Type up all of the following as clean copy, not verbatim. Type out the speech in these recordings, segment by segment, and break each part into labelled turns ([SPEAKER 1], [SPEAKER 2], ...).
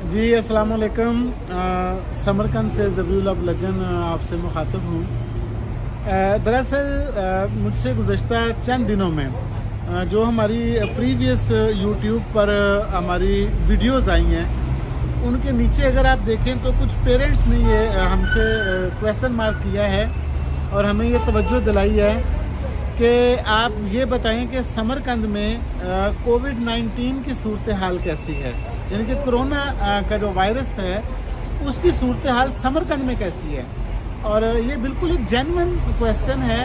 [SPEAKER 1] जी अस्सलाम वालेकुम। समरकंद से ज़बीउल्लाह लगन आपसे मुखातब हूँ। दरअसल मुझसे गुज़श्ता चंद दिनों में जो हमारी प्रीवियस यूट्यूब पर हमारी वीडियोस आई हैं, उनके नीचे अगर आप देखें तो कुछ पेरेंट्स ने ये हमसे क्वेश्चन मार्क किया है और हमें ये तवज्जो दिलाई है कि आप ये बताएं कि समरकंद में कोविड-19 की सूरत हाल कैसी है, यानी कि कोरोना का जो वायरस है उसकी सूरत हाल समरकंद में कैसी है। और ये बिल्कुल एक जेन्युइन क्वेश्चन है,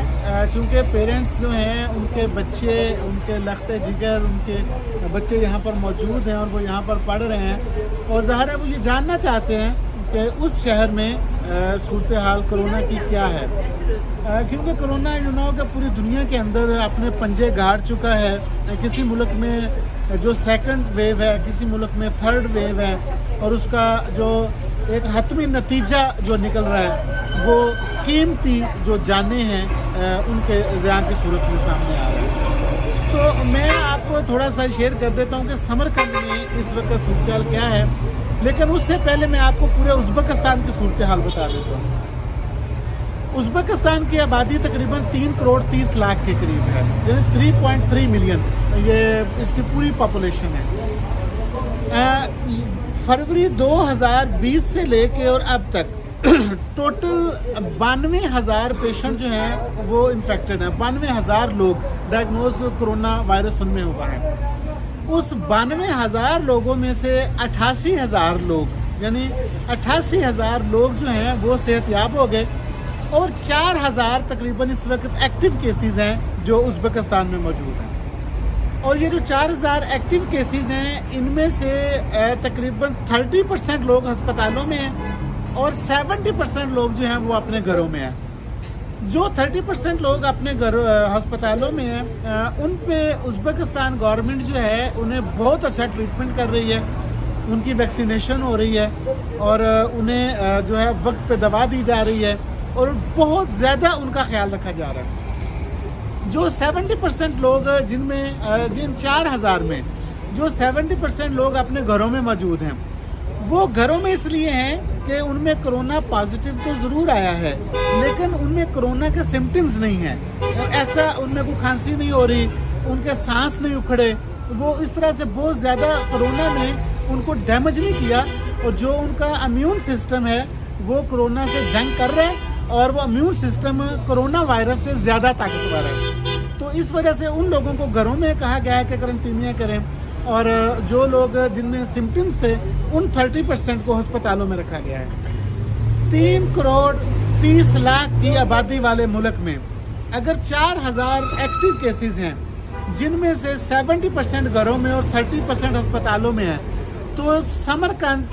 [SPEAKER 1] चूँकि पेरेंट्स जो हैं उनके बच्चे, उनके लख्ते जिगर, उनके बच्चे यहाँ पर मौजूद हैं और वो यहाँ पर पढ़ रहे हैं और ज़ाहिर है वो ये जानना चाहते हैं कि उस शहर में सूरत हाल कोरोना की क्या है, क्योंकि कोरोना कि पूरी दुनिया के अंदर अपने पंजे गाड़ चुका है। किसी मुल्क में जो सेकंड वेव है, किसी मुल्क में थर्ड वेव है और उसका जो एक हतमी नतीजा जो निकल रहा है वो कीमती जो जाने हैं उनके ज़ियान की सूरत में सामने आ रहा है। तो मैं आपको थोड़ा सा शेयर कर देता हूँ कि समरकंद में इस वक्त सूरत हाल क्या है, लेकिन उससे पहले मैं आपको पूरे उज़्बेकिस्तान की सूरत हाल बता देता हूँ। उज़्बेकिस्तान की आबादी तकरीबन 3 करोड़ 30 लाख के करीब है, यानी 3.3 मिलियन ये इसकी पूरी पॉपुलेशन है। फरवरी 2020 से लेके और अब तक टोटल 92,000 पेशेंट जो हैं वो इन्फेक्टेड हैं। 92,000 लोग डायग्नोज कोरोना वायरस उनमें हुआ है। उस 92,000 लोगों में से 88,000 लोग, यानी 88,000 लोग जो हैं वो सेहतयाब हो गए और 4,000 तकरीबन इस वक्त एक्टिव केसेस हैं जो उज़्बेकिस्तान में मौजूद हैं। और ये जो 4,000 एक्टिव केसेस हैं इनमें से तकरीबन 30% लोग अस्पतालों में हैं और 70% लोग जो हैं वो अपने घरों में हैं। जो 30% लोग अपने घर अस्पतालों में हैं उन पे उज़्बेकिस्तान गवर्नमेंट जो है उन्हें बहुत अच्छा ट्रीटमेंट कर रही है, उनकी वैक्सीनेशन हो रही है और उन्हें जो है वक्त पे दवा दी जा रही है और बहुत ज़्यादा उनका ख्याल रखा जा रहा है। जो 70% लोग जिन 4,000 में जो 70% लोग अपने घरों में मौजूद हैं, वो घरों में इसलिए हैं कि उनमें कोरोना पॉजिटिव तो ज़रूर आया है लेकिन उनमें कोरोना के सिम्टम्स नहीं हैं। ऐसा उनमें कोई खांसी नहीं हो रही, उनके सांस नहीं उखड़े, वो इस तरह से बहुत ज़्यादा कोरोना ने उनको डैमेज नहीं किया और जो उनका इम्यून सिस्टम है वो कोरोना से जंग कर रहा है और वो इम्यून सिस्टम कोरोना वायरस से ज़्यादा ताकतवर है। तो इस वजह से उन लोगों को घरों में कहा गया है कि क्वारंटीनिया करें और जो लोग जिनमें सिम्टम्स थे उन 30% को अस्पतालों में रखा गया है। 3 करोड़ 30 लाख की आबादी वाले मुल्क में अगर 4,000 एक्टिव केसेस हैं जिनमें से 70% घरों में और 30% अस्पतालों में है, तो समरकंद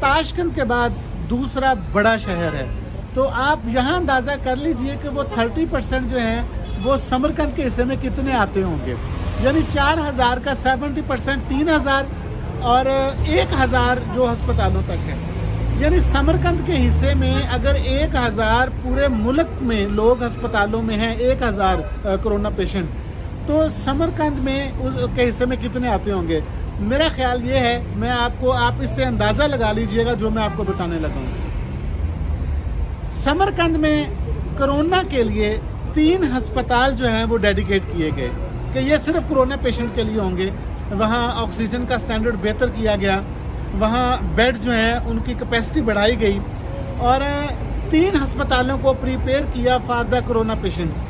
[SPEAKER 1] ताशकंद के बाद दूसरा बड़ा शहर है। तो आप यहाँ अंदाज़ा कर लीजिए कि वो 30% जो हैं वो समरकंद के हिस्से में कितने आते होंगे, यानी 4,000 का 70% 3,000 और 1,000 जो अस्पतालों तक है। यानी समरकंद के हिस्से में अगर 1,000 पूरे मुल्क में लोग अस्पतालों में हैं, 1,000 कोरोना पेशेंट, तो समरकंद में के हिस्से में कितने आते होंगे। मेरा ख्याल ये है, मैं आपको आप इससे अंदाज़ा लगा लीजिएगा जो मैं आपको बताने लगा हूँ। समरकंद में कोरोना के लिए 3 अस्पताल जो हैं वो डेडिकेट किए गए कि ये सिर्फ कोरोना पेशेंट के लिए होंगे। वहाँ ऑक्सीजन का स्टैंडर्ड बेहतर किया गया, वहाँ बेड जो हैं उनकी कैपेसिटी बढ़ाई गई और 3 अस्पतालों को प्रिपेयर किया फॉर द कोरोना पेशेंट्स।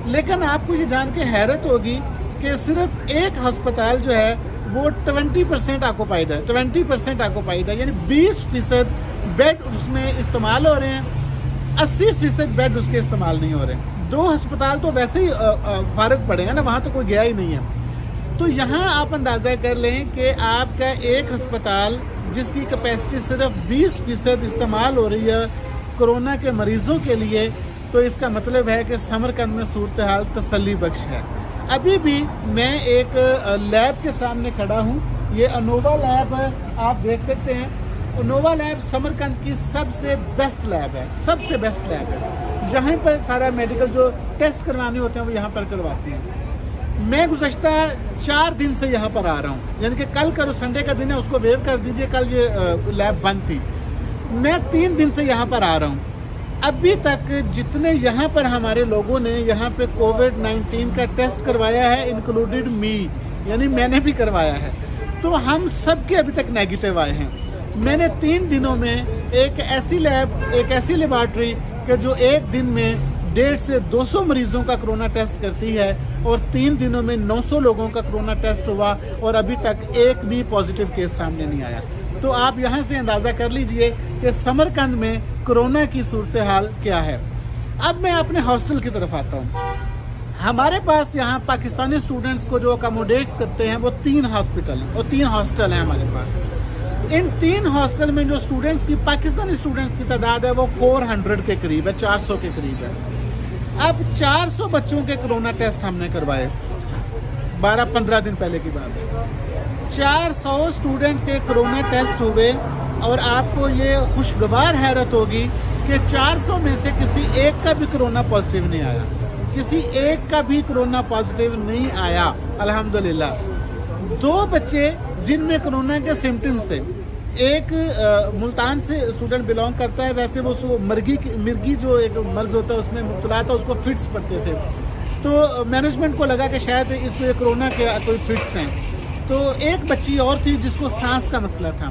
[SPEAKER 1] लेकिन आपको ये जान के हैरत होगी कि सिर्फ एक अस्पताल जो है वो 20% ऑक्यूपाइड है, 20% ऑक्यूपाइड है, यानी 20% बेड उसमें इस्तेमाल हो रहे हैं, 80% बेड उसके इस्तेमाल नहीं हो रहे हैं। 2 अस्पताल तो वैसे ही फारग पड़े हैं ना, वहाँ तो कोई गया ही नहीं है। तो यहाँ आप अंदाज़ा कर लें कि आपका एक अस्पताल जिसकी कैपेसिटी सिर्फ 20% इस्तेमाल हो रही है कोरोना के मरीज़ों के लिए, तो इसका मतलब है कि समरकंद में सूरत हाल तसल्ली बख्श है। अभी भी मैं एक लैब के सामने खड़ा हूँ, ये अनोवा लैब है, आप देख सकते हैं। अनोवा लैब समरकंद की सबसे बेस्ट लैब है, सबसे बेस्ट लैब है। यहाँ पर सारा मेडिकल जो टेस्ट करवाने होते हैं वो यहाँ पर करवाते हैं। میں گزشتہ 4 دن سے یہاں پر آ رہا ہوں، یعنی کہ کل کا جو سنڈے کا دن ہے اس کو ویو کر دیجئے، کل یہ لیب بند تھی۔ میں 3 دن سے یہاں پر آ رہا ہوں، ابھی تک جتنے یہاں پر ہمارے لوگوں نے یہاں پہ کووڈ-19 کا ٹیسٹ کروایا ہے، انکلوڈڈ می، یعنی میں نے بھی کروایا ہے، تو ہم سب کے ابھی تک نیگیٹو آئے ہیں۔ میں نے 3 دنوں میں ایک ایسی لیبارٹری کہ جو ایک دن میں 150 سے 200 مریضوں کا کرونا ٹیسٹ کرتی ہے، اور 3 دنوں میں 900 لوگوں کا کرونا ٹیسٹ ہوا، اور ابھی تک ایک بھی پازیٹیو کیس سامنے نہیں آیا۔ تو آپ یہاں سے اندازہ کر لیجئے کہ سمرقند میں کرونا کی صورتحال کیا ہے۔ اب میں اپنے ہاسٹل کی طرف آتا ہوں۔ ہمارے پاس یہاں پاکستانی اسٹوڈنٹس کو جو اکاموڈیٹ کرتے ہیں وہ 3 ہاسپٹل ہیں اور 3 ہاسٹل ہیں ہمارے پاس۔ ان 3 ہاسٹل میں جو اسٹوڈنٹس کی پاکستانی اسٹوڈنٹس کی تعداد ہے وہ 400 کے قریب ہے، 400 کے قریب ہے۔ اب 400 بچوں کے کرونا ٹیسٹ ہم نے کروائے، 12-15 دن پہلے کی بات ہے۔ 400 اسٹوڈنٹ کے کرونا ٹیسٹ ہوئے، اور آپ کو یہ خوشگوار حیرت ہوگی کہ 400 میں سے کسی ایک کا بھی کرونا پازیٹیو نہیں آیا، کسی ایک کا بھی کرونا پازیٹیو نہیں آیا الحمدللہ۔ 2 بچے جن میں کرونا کے سمٹمز تھے، ایک ملتان سے اسٹوڈنٹ بلانگ کرتا ہے، ویسے وہ مرگی جو ایک مرض ہوتا ہے اس میں مبتلا تھا، اس کو فٹس پڑتے تھے، تو مینجمنٹ کو لگا کہ شاید اس میں کرونا کے کوئی فٹس ہیں۔ تو ایک بچی اور تھی جس کو سانس کا مسئلہ تھا۔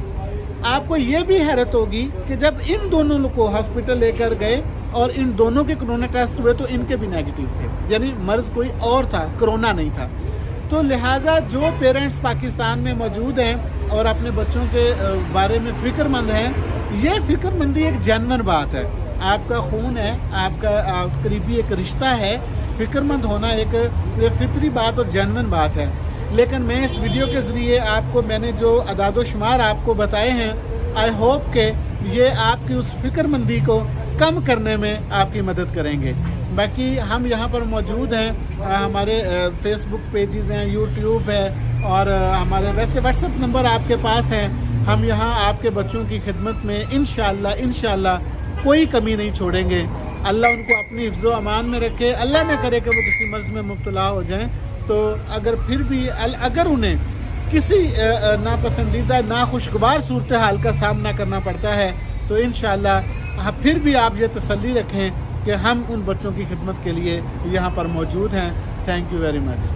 [SPEAKER 1] آپ کو یہ بھی حیرت ہوگی کہ جب ان دونوں کو ہاسپٹل لے کر گئے اور ان دونوں کے کرونا ٹیسٹ ہوئے تو ان کے بھی نیگیٹو تھے، یعنی مرض کوئی اور تھا، کرونا نہیں تھا۔ تو لہٰذا جو پیرنٹس پاکستان میں موجود ہیں اور اپنے بچوں کے بارے میں فکر مند ہیں، یہ فکر مندی ایک جینون بات ہے، آپ کا خون ہے، آپ کا قریبی ایک رشتہ ہے، فکر مند ہونا ایک فطری بات اور جینون بات ہے۔ لیکن میں اس ویڈیو کے ذریعے آپ کو میں نے جو اعداد و شمار آپ کو بتائے ہیں، آئی ہوپ کہ یہ آپ کی اس فکر مندی کو کم کرنے میں آپ کی مدد کریں گے۔ باقی ہم یہاں پر موجود ہیں، ہمارے فیس بک پیجز ہیں، یوٹیوب ہے، اور ہمارے ویسے واٹس ایپ نمبر آپ کے پاس ہیں۔ ہم یہاں آپ کے بچوں کی خدمت میں انشاءاللہ کوئی کمی نہیں چھوڑیں گے۔ اللہ ان کو اپنی حفظ و امان میں رکھے، اللہ نہ کرے کہ وہ کسی مرض میں مبتلا ہو جائیں۔ تو اگر پھر بھی اگر انہیں کسی ناپسندیدہ ناخوشگوار صورتحال کا سامنا کرنا پڑتا ہے تو انشاءاللہ پھر بھی آپ یہ تسلی رکھیں کہ ہم ان بچوں کی خدمت کے لیے یہاں پر موجود ہیں۔ Thank you very much.